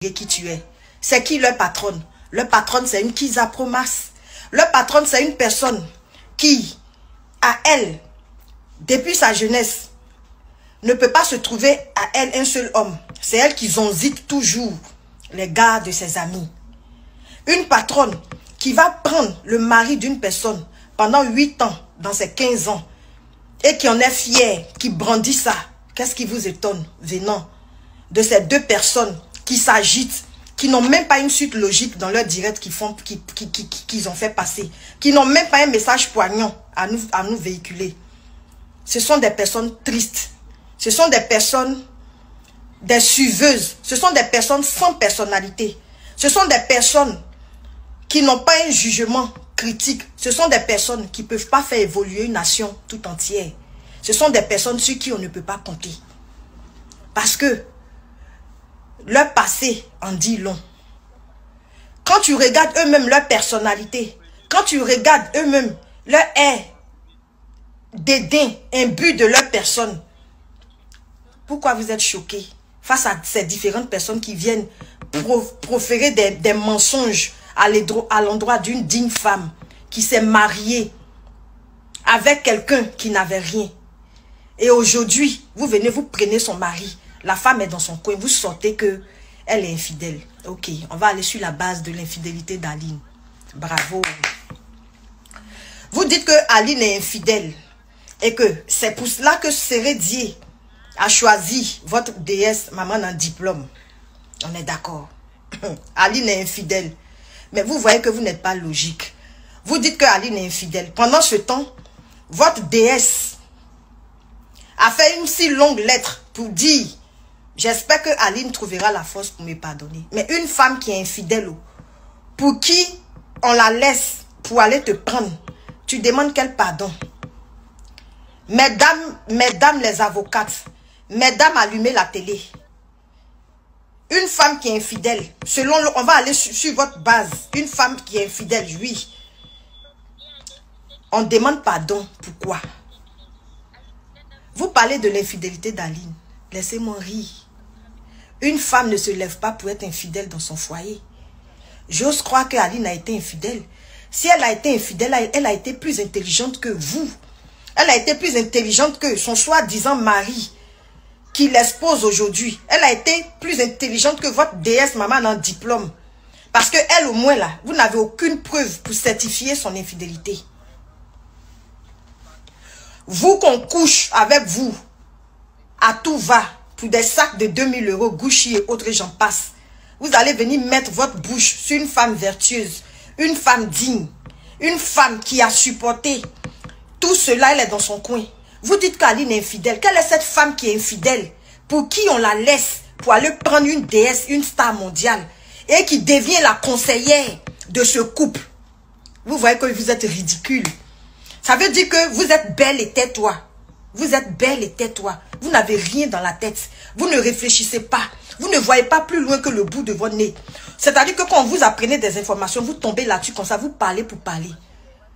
qui tu es. C'est qui leur patronne? Leur patronne, c'est une Kisa Promas. Leur patronne, c'est une personne qui, à elle, depuis sa jeunesse, ne peut pas se trouver à elle un seul homme. C'est elle qui zonzite toujours les gars de ses amis. Une patronne qui va prendre le mari d'une personne pendant 8 ans, dans ses 15 ans, et qui en est fière, qui brandit ça. Qu'est-ce qui vous étonne venant de ces deux personnes qui s'agitent, qui n'ont même pas une suite logique dans leur direct qu'ils ont fait passer, qui n'ont même pas un message poignant à nous véhiculer. Ce sont des personnes tristes. Ce sont des personnes, des suiveuses. Ce sont des personnes sans personnalité. Ce sont des personnes qui n'ont pas un jugement critique. Ce sont des personnes qui ne peuvent pas faire évoluer une nation tout entière. Ce sont des personnes sur qui on ne peut pas compter. Parce que leur passé en dit long. Quand tu regardes eux-mêmes leur personnalité, quand tu regardes eux-mêmes leur air, dédain, imbu de leur personne, pourquoi vous êtes choqués face à ces différentes personnes qui viennent proférer des mensonges à l'endroit d'une digne femme qui s'est mariée avec quelqu'un qui n'avait rien. Et aujourd'hui, vous venez, vous prenez son mari, la femme est dans son coin, vous sortez que elle est infidèle. Ok, on va aller sur la base de l'infidélité d'Aline. Bravo. Vous dites que Aline est infidèle et que c'est pour cela que Sérédier a choisi votre déesse maman en diplôme. On est d'accord. Aline est infidèle. Mais vous voyez que vous n'êtes pas logique. Vous dites que Aline est infidèle. Pendant ce temps, votre déesse a fait une si longue lettre pour dire: j'espère que Aline trouvera la force pour me pardonner. Mais une femme qui est infidèle, pour qui on la laisse pour aller te prendre, tu demandes quel pardon? Mesdames les avocates, mesdames, allumez la télé. Une femme qui est infidèle, selon on va aller sur votre base. Une femme qui est infidèle, oui. On demande pardon. Pourquoi? Vous parlez de l'infidélité d'Aline. Laissez-moi rire. Une femme ne se lève pas pour être infidèle dans son foyer. J'ose croire qu'Aline a été infidèle. Si elle a été infidèle, elle a été plus intelligente que vous. Elle a été plus intelligente que son soi-disant mari qui l'expose aujourd'hui. Elle a été plus intelligente que votre déesse maman en diplôme. Parce que elle, au moins là, vous n'avez aucune preuve pour certifier son infidélité. Vous qu'on couche avec vous, à tout va, pour des sacs de 2000 €, Gucci et autres, j'en passe. Vous allez venir mettre votre bouche sur une femme vertueuse, une femme digne, une femme qui a supporté. Tout cela, elle est dans son coin. Vous dites qu'Aline est infidèle. Quelle est cette femme qui est infidèle? Pour qui on la laisse pour aller prendre une déesse, une star mondiale, et qui devient la conseillère de ce couple? Vous voyez que vous êtes ridicule. Ça veut dire que vous êtes belle et tais-toi. Vous êtes belle et tais-toi. Vous n'avez rien dans la tête. Vous ne réfléchissez pas. Vous ne voyez pas plus loin que le bout de votre nez. C'est-à-dire que quand vous apprenez des informations, vous tombez là-dessus comme ça, vous parlez pour parler.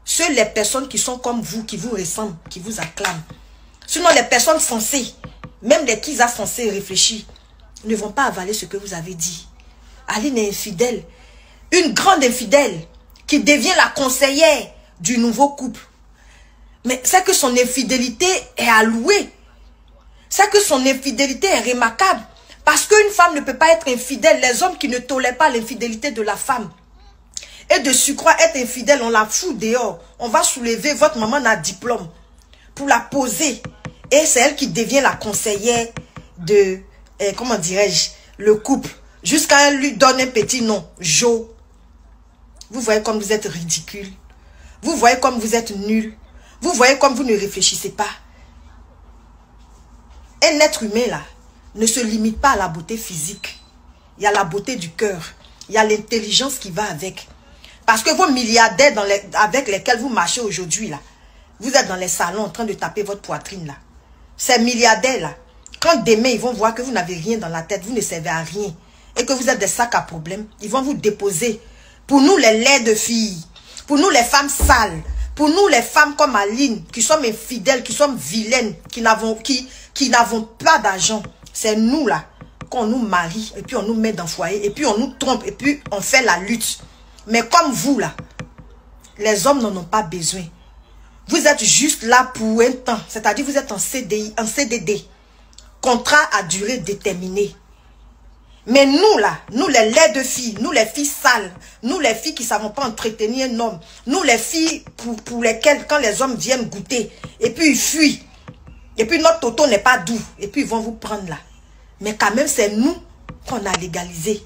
Seules les personnes qui sont comme vous, qui vous ressemblent, qui vous acclament. Sinon, les personnes sensées, même les Kisa censés réfléchir, ne vont pas avaler ce que vous avez dit. Aline est infidèle. Une grande infidèle qui devient la conseillère du nouveau couple. Mais c'est que son infidélité est allouée. C'est que son infidélité est remarquable. Parce qu'une femme ne peut pas être infidèle. Les hommes qui ne tolèrent pas l'infidélité de la femme. Et de surcroît être infidèle, on la fout dehors. On va soulever votre maman à diplôme pour la poser. Et c'est elle qui devient la conseillère de, comment dirais-je, le couple. Jusqu'à elle lui donne un petit nom, Jo. Vous voyez comme vous êtes ridicule. Vous voyez comme vous êtes nul. Vous voyez comme vous ne réfléchissez pas. Un être humain là ne se limite pas à la beauté physique. Il y a la beauté du cœur. Il y a l'intelligence qui va avec. Parce que vos milliardaires avec lesquels vous marchez aujourd'hui là, vous êtes dans les salons en train de taper votre poitrine là. Ces milliardaires là, quand demain ils vont voir que vous n'avez rien dans la tête, vous ne servez à rien, et que vous êtes des sacs à problème, ils vont vous déposer. Pour nous les laits de filles, pour nous les femmes sales, pour nous les femmes comme Aline, qui sommes infidèles, qui sommes vilaines, qui n'avons pas d'argent, c'est nous là. qu'on nous marie, et puis on nous met dans le foyer, et puis on nous trompe, et puis on fait la lutte. Mais comme vous, là, les hommes n'en ont pas besoin. Vous êtes juste là pour un temps. C'est-à-dire vous êtes en CDI, en CDD. Contrat à durée déterminée. Mais nous, là, nous les laits de filles, nous les filles sales, nous les filles qui ne savons pas entretenir un homme, nous les filles pour lesquelles, quand les hommes viennent goûter, et puis ils fuient, et puis notre toto n'est pas doux, et puis ils vont vous prendre là. Mais quand même, c'est nous qu'on a légalisé.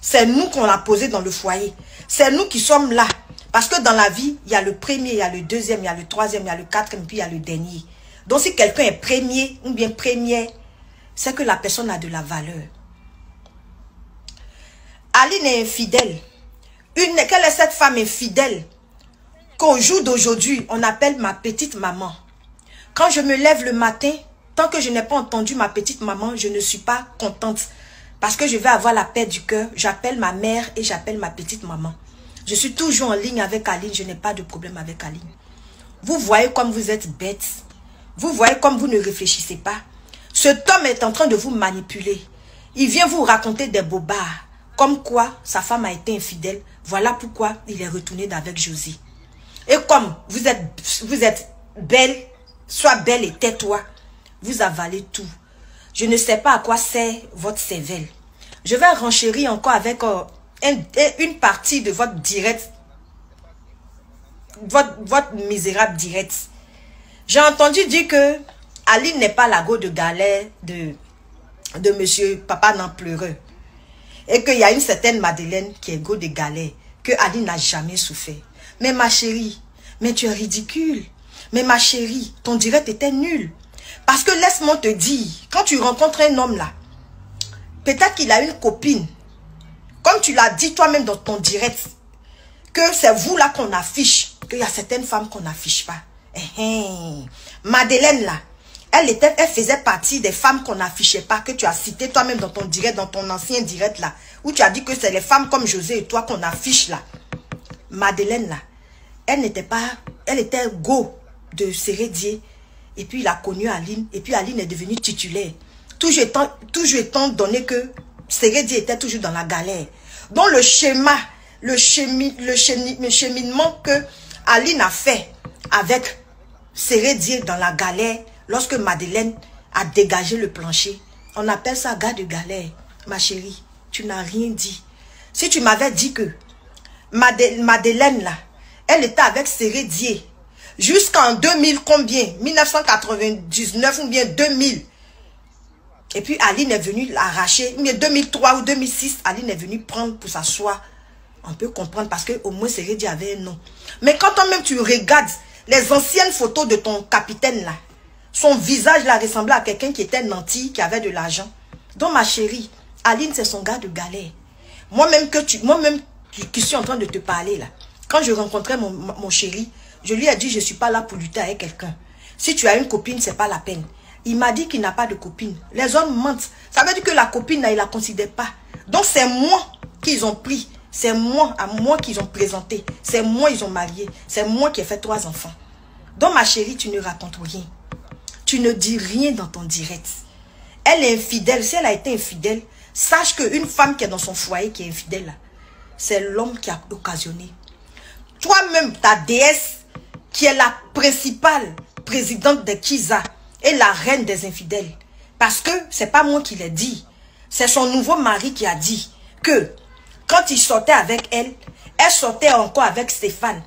C'est nous qu'on a posé dans le foyer. C'est nous qui sommes là. Parce que dans la vie, il y a le premier, il y a le deuxième, il y a le troisième, il y a le quatrième, puis il y a le dernier. Donc si quelqu'un est premier ou bien première, c'est que la personne a de la valeur. Aline est infidèle. Quelle est cette femme infidèle qu'au jour d'aujourd'hui, on appelle ma petite maman? Quand je me lève le matin, tant que je n'ai pas entendu ma petite maman, je ne suis pas contente. Parce que je vais avoir la paix du cœur. J'appelle ma mère et j'appelle ma petite maman. Je suis toujours en ligne avec Aline. Je n'ai pas de problème avec Aline. Vous voyez comme vous êtes bête. Vous voyez comme vous ne réfléchissez pas. Cet homme est en train de vous manipuler. Il vient vous raconter des bobards. Comme quoi sa femme a été infidèle. Voilà pourquoi il est retourné avec Josie. Et comme vous êtes belle, sois belle et tais-toi. Vous avalez tout. Je ne sais pas à quoi sert votre cervelle. Je vais renchérir encore avec une partie de votre direct. Votre misérable direct. J'ai entendu dire que Aline n'est pas la go de galère de monsieur Papa n'en pleureux. Et qu'il y a une certaine Madeleine qui est go de galère. Que Aline n'a jamais souffert. Mais ma chérie, mais tu es ridicule. Mais ma chérie, ton direct était nul. Parce que laisse-moi te dire, quand tu rencontres un homme là, peut-être qu'il a une copine. Comme tu l'as dit toi-même dans ton direct, que c'est vous là qu'on affiche, qu'il y a certaines femmes qu'on n'affiche pas. Madeleine là, elle faisait partie des femmes qu'on n'affichait pas, que tu as cité toi-même dans ton direct, dans ton ancien direct là, où tu as dit que c'est les femmes comme José et toi qu'on affiche là. Madeleine là, elle était go de Sérédier. Et puis il a connu Aline. Et puis Aline est devenue titulaire. Toujours étant donné que Sérédier était toujours dans la galère. Donc le schéma, le cheminement que Aline a fait avec Sérédier dans la galère, lorsque Madeleine a dégagé le plancher, on appelle ça gars de galère. Ma chérie, tu n'as rien dit. Si tu m'avais dit que Madeleine là, elle était avec Sérédier jusqu'en 2000 combien? 1999 ou bien 2000. Et puis Aline est venue l'arracher. 2003 ou 2006, Aline est venue prendre pour s'asseoir. On peut comprendre parce qu'au moins Sérédier avait un nom. Mais quand toi-même tu regardes les anciennes photos de ton capitaine là, son visage là ressemblait à quelqu'un qui était nanti, qui avait de l'argent. Donc ma chérie, Aline c'est son gars de galère. Moi-même qui suis en train de te parler là, quand je rencontrais mon chéri, je lui ai dit, je ne suis pas là pour lutter avec quelqu'un. Si tu as une copine, ce n'est pas la peine. Il m'a dit qu'il n'a pas de copine. Les hommes mentent. Ça veut dire que la copine, là, il ne la considère pas. Donc, c'est moi qu'ils ont pris. C'est moi, à moi qu'ils ont présenté. C'est moi qu'ils ont marié. C'est moi qui ai fait 3 enfants. Donc, ma chérie, tu ne racontes rien. Tu ne dis rien dans ton direct. Elle est infidèle. Si elle a été infidèle, sache qu'une femme qui est dans son foyer, qui est infidèle, c'est l'homme qui a occasionné. Toi-même, ta déesse, qui est la principale présidente de Kiza et la reine des infidèles. Parce que c'est pas moi qui l'ai dit. C'est son nouveau mari qui a dit que quand il sortait avec elle, elle sortait encore avec Stéphane.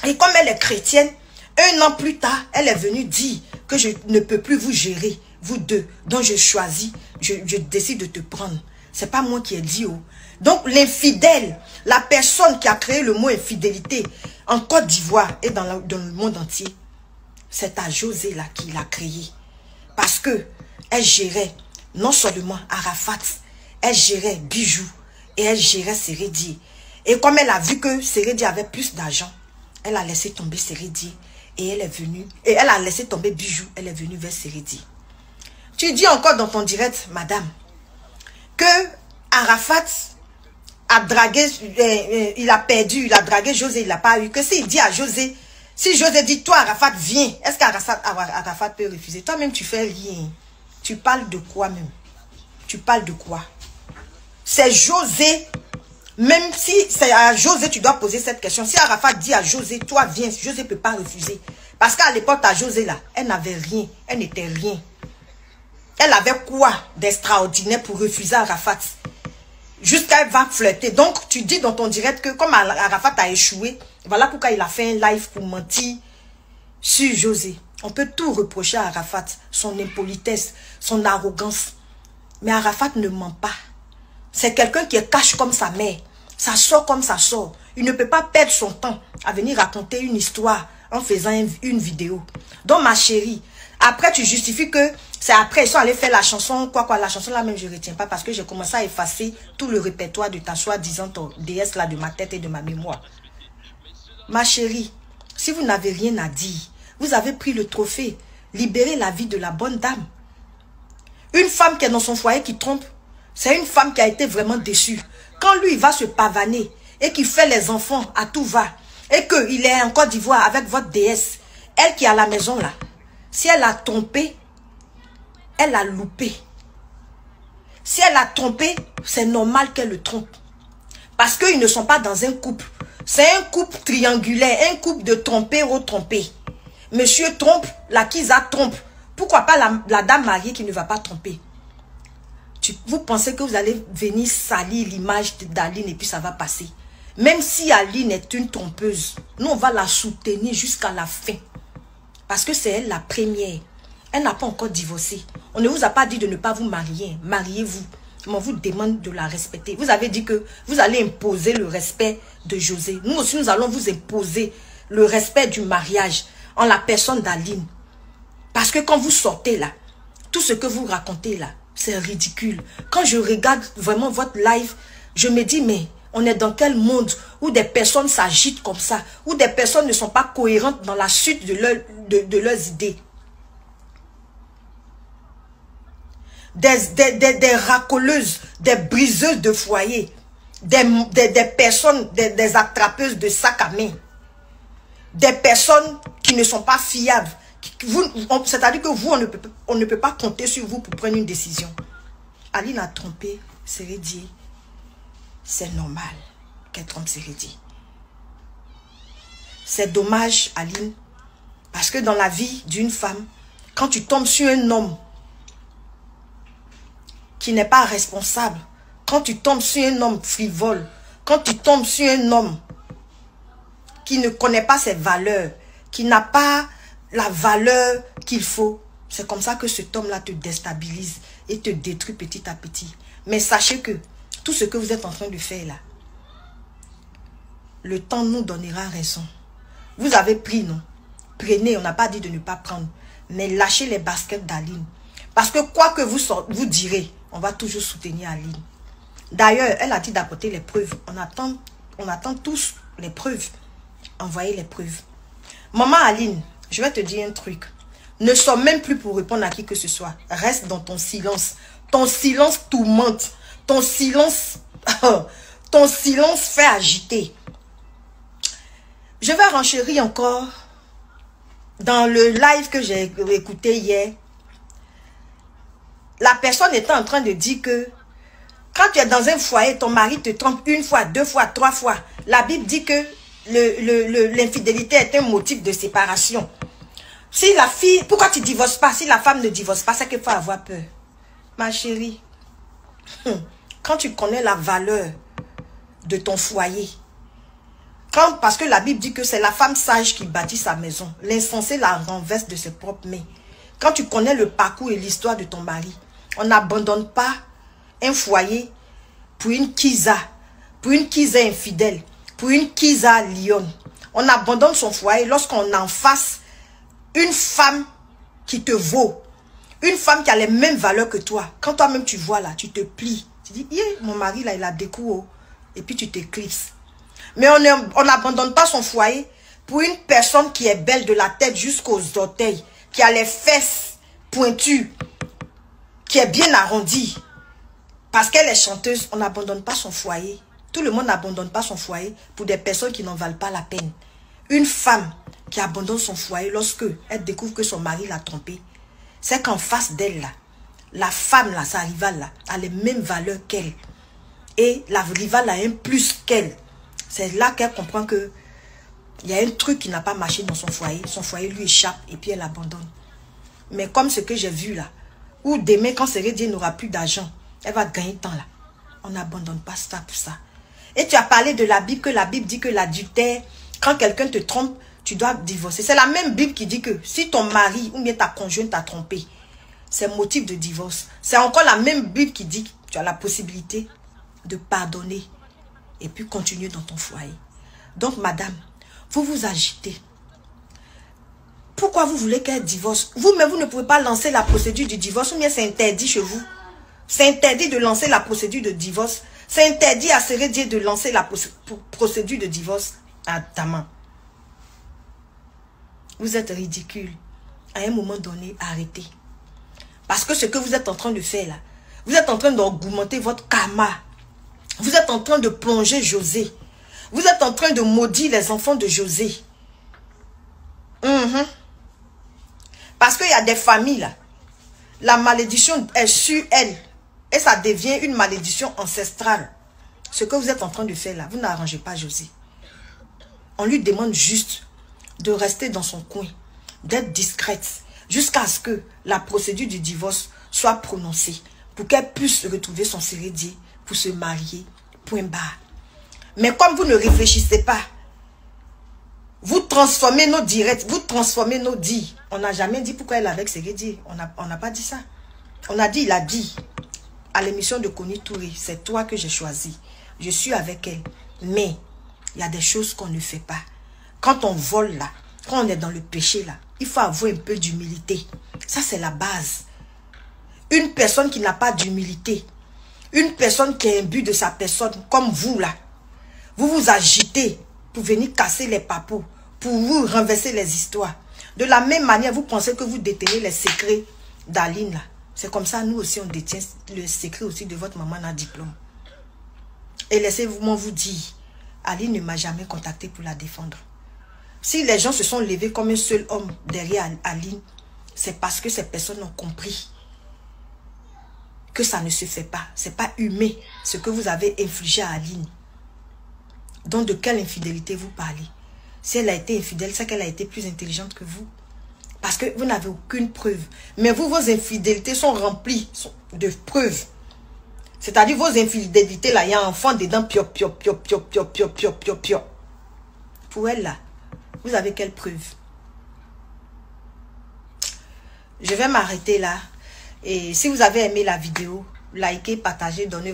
Et comme elle est chrétienne, 1 an plus tard, elle est venue dire que je ne peux plus vous gérer, vous deux. Donc je choisis, je décide de te prendre. C'est pas moi qui ai dit. Oh. Donc l'infidèle, la personne qui a créé le mot infidélité en Côte d'Ivoire et dans le monde entier, c'est à José là qui l'a créé. Parce que elle gérait non seulement Arafat, elle gérait Bijou et elle gérait Sérédier. Et comme elle a vu que Sérédier avait plus d'argent, elle a laissé tomber Sérédier et elle est venue, et elle a laissé tomber Bijou, elle est venue vers Sérédier. Tu dis encore dans ton direct, madame, que Arafat a dragué, il a perdu, il a dragué José, il n'a pas eu. Que s'il dit à José, si José dit, toi Arafat, viens, est-ce qu'Arafat peut refuser? Toi-même, tu fais rien. Tu parles de quoi même? Tu parles de quoi? C'est José. Même si c'est à José, tu dois poser cette question. Si Arafat dit à José, toi viens, José ne peut pas refuser. Parce qu'à l'époque, à José là, elle n'avait rien. Elle n'était rien. Elle avait quoi d'extraordinaire pour refuser Arafat? Jusqu'à elle va flirter. Donc, tu dis dans ton direct que comme Arafat a échoué, voilà pourquoi il a fait un live pour mentir sur José. On peut tout reprocher à Arafat. Son impolitesse, son arrogance. Mais Arafat ne ment pas. C'est quelqu'un qui est cash comme sa mère. Ça sort comme ça sort. Il ne peut pas perdre son temps à venir raconter une histoire en faisant une vidéo. Donc, ma chérie, après, tu justifies que c'est après, ils sont allés faire la chanson, la chanson là même, je ne retiens pas parce que j'ai commencé à effacer tout le répertoire de ta soi-disant déesse là de ma tête et de ma mémoire. Ma chérie, si vous n'avez rien à dire, vous avez pris le trophée. Libérez la vie de la bonne dame. Une femme qui est dans son foyer qui trompe, c'est une femme qui a été vraiment déçue. Quand lui, il va se pavaner et qu'il fait les enfants à tout va, et qu'il est en Côte d'Ivoire avec votre déesse, elle qui est à la maison là, si elle a trompé, elle a loupé. Si elle a trompé, c'est normal qu'elle le trompe. Parce qu'ils ne sont pas dans un couple. C'est un couple triangulaire, un couple de trompé ou trompé. Monsieur trompe, la Kisa trompe. Pourquoi pas la dame mariée qui ne va pas tromper? Vous pensez que vous allez venir salir l'image d'Aline et puis ça va passer. Même si Aline est une trompeuse, nous on va la soutenir jusqu'à la fin. Parce que c'est elle la première. Elle n'a pas encore divorcé. On ne vous a pas dit de ne pas vous marier. Mariez-vous. Mais on vous demande de la respecter. Vous avez dit que vous allez imposer le respect de José. Nous aussi, nous allons vous imposer le respect du mariage en la personne d'Aline. Parce que quand vous sortez là, tout ce que vous racontez là, c'est ridicule. Quand je regarde vraiment votre live, je me dis, mais on est dans quel monde où des personnes s'agitent comme ça, où des personnes ne sont pas cohérentes dans la suite de leurs idées. Des racoleuses, des briseuses de foyer, des personnes, des attrapeuses de sac à main, des personnes qui ne sont pas fiables. C'est-à-dire que vous, on ne peut pas compter sur vous pour prendre une décision. Aline a trompé Sérédier. C'est normal qu'elle trompe Sérédier. C'est dommage, Aline, parce que dans la vie d'une femme, quand tu tombes sur un homme qui n'est pas responsable, quand tu tombes sur un homme frivole, quand tu tombes sur un homme qui ne connaît pas ses valeurs, qui n'a pas la valeur qu'il faut, c'est comme ça que cet homme-là te déstabilise et te détruit petit à petit. Mais sachez que tout ce que vous êtes en train de faire là, le temps nous donnera raison. Vous avez pris, non? Prenez, on n'a pas dit de ne pas prendre, mais lâchez les baskets d'Aline. Parce que quoi que vous direz, on va toujours soutenir Aline. D'ailleurs, elle a dit d'apporter les preuves. On attend tous les preuves. Envoyez les preuves. Maman Aline, je vais te dire un truc. Ne sors même plus pour répondre à qui que ce soit. Reste dans ton silence. Ton silence tourmente. Ton silence fait agiter. Je vais renchérir encore dans le live que j'ai écouté hier. La personne était en train de dire que quand tu es dans un foyer, ton mari te trompe une fois, deux fois, trois fois. La Bible dit que l'infidélité est un motif de séparation. Si la fille, pourquoi tu ne divorces pas? Si la femme ne divorce pas, c'est qu'il faut avoir peur. Ma chérie, quand tu connais la valeur de ton foyer, parce que la Bible dit que c'est la femme sage qui bâtit sa maison, l'insensé la renverse de ses propres mains. Quand tu connais le parcours et l'histoire de ton mari, on n'abandonne pas un foyer pour une Kisa infidèle, pour une Kisa lionne. On abandonne son foyer lorsqu'on en face une femme qui te vaut, une femme qui a les mêmes valeurs que toi. Quand toi-même tu vois là, tu te plies. Tu dis, mon mari là, il a des coups, et puis tu t'éclipses. Mais on n'abandonne pas son foyer pour une personne qui est belle de la tête jusqu'aux orteils, qui a les fesses pointues, qui est bien arrondie. Parce qu'elle est chanteuse, on n'abandonne pas son foyer. Tout le monde n'abandonne pas son foyer pour des personnes qui n'en valent pas la peine. Une femme qui abandonne son foyer lorsque elle découvre que son mari l'a trompée, c'est qu'en face d'elle là, la femme, là, sa rivale, là, a les mêmes valeurs qu'elle. Et la rivale a un plus qu'elle. C'est là qu'elle comprend que il y a un truc qui n'a pas marché dans son foyer lui échappe et puis elle abandonne. Mais comme ce que j'ai vu là, où demain quand Sérédier n'aura plus d'argent, elle va gagner temps là. On n'abandonne pas ça pour ça. Et tu as parlé de la Bible, que la Bible dit que l'adultère, quand quelqu'un te trompe, tu dois divorcer. C'est la même Bible qui dit que si ton mari ou bien ta conjointe t'a trompé, c'est motif de divorce. C'est encore la même Bible qui dit que tu as la possibilité de pardonner et puis continuer dans ton foyer. Donc madame, vous vous agitez. Pourquoi vous voulez qu'elle divorce? Vous-même, vous ne pouvez pas lancer la procédure du divorce ou bien c'est interdit chez vous. C'est interdit de lancer la procédure de divorce. C'est interdit à Sérédier de lancer la procédure de divorce à Daman. Vous êtes ridicule. À un moment donné, arrêtez. Parce que ce que vous êtes en train de faire là, vous êtes en train d'augmenter votre karma. Vous êtes en train de plonger José. Vous êtes en train de maudire les enfants de José. Parce qu'il y a des familles là. La malédiction est sur elles. Et ça devient une malédiction ancestrale. Ce que vous êtes en train de faire là, vous n'arrangez pas José. On lui demande juste de rester dans son coin, d'être discrète, jusqu'à ce que la procédure du divorce soit prononcée, pour qu'elle puisse retrouver son Sérédier, pour se marier, point barre. Mais comme vous ne réfléchissez pas, vous transformez nos directs, vous transformez nos dits. On n'a jamais dit pourquoi elle est avec Sérédier. On n'a pas dit ça. On a dit, il a dit, à l'émission de Kony Touré, c'est toi que j'ai choisi. Je suis avec elle. Mais, il y a des choses qu'on ne fait pas. Quand on vole là, quand on est dans le péché là, il faut avoir un peu d'humilité. Ça, c'est la base. Une personne qui n'a pas d'humilité, une personne qui a un but de sa personne, comme vous là, vous vous agitez pour venir casser les papous, pour vous renverser les histoires. De la même manière, vous pensez que vous détenez les secrets d'Aline là. C'est comme ça, nous aussi, on détient le secret aussi de votre maman à diplôme. Et laissez-moi vous dire, Aline ne m'a jamais contacté pour la défendre. Si les gens se sont levés comme un seul homme derrière Aline, c'est parce que ces personnes ont compris que ça ne se fait pas. C'est pas humain ce que vous avez infligé à Aline. Donc de quelle infidélité vous parlez? Si elle a été infidèle, c'est qu'elle a été plus intelligente que vous. Parce que vous n'avez aucune preuve. Mais vous, vos infidélités sont remplies de preuves. C'est-à-dire vos infidélités, là, il y a un enfant dedans, pio. Pour elle, là, vous avez quelle preuve? Je vais m'arrêter là. Et si vous avez aimé la vidéo, likez, partagez, donnez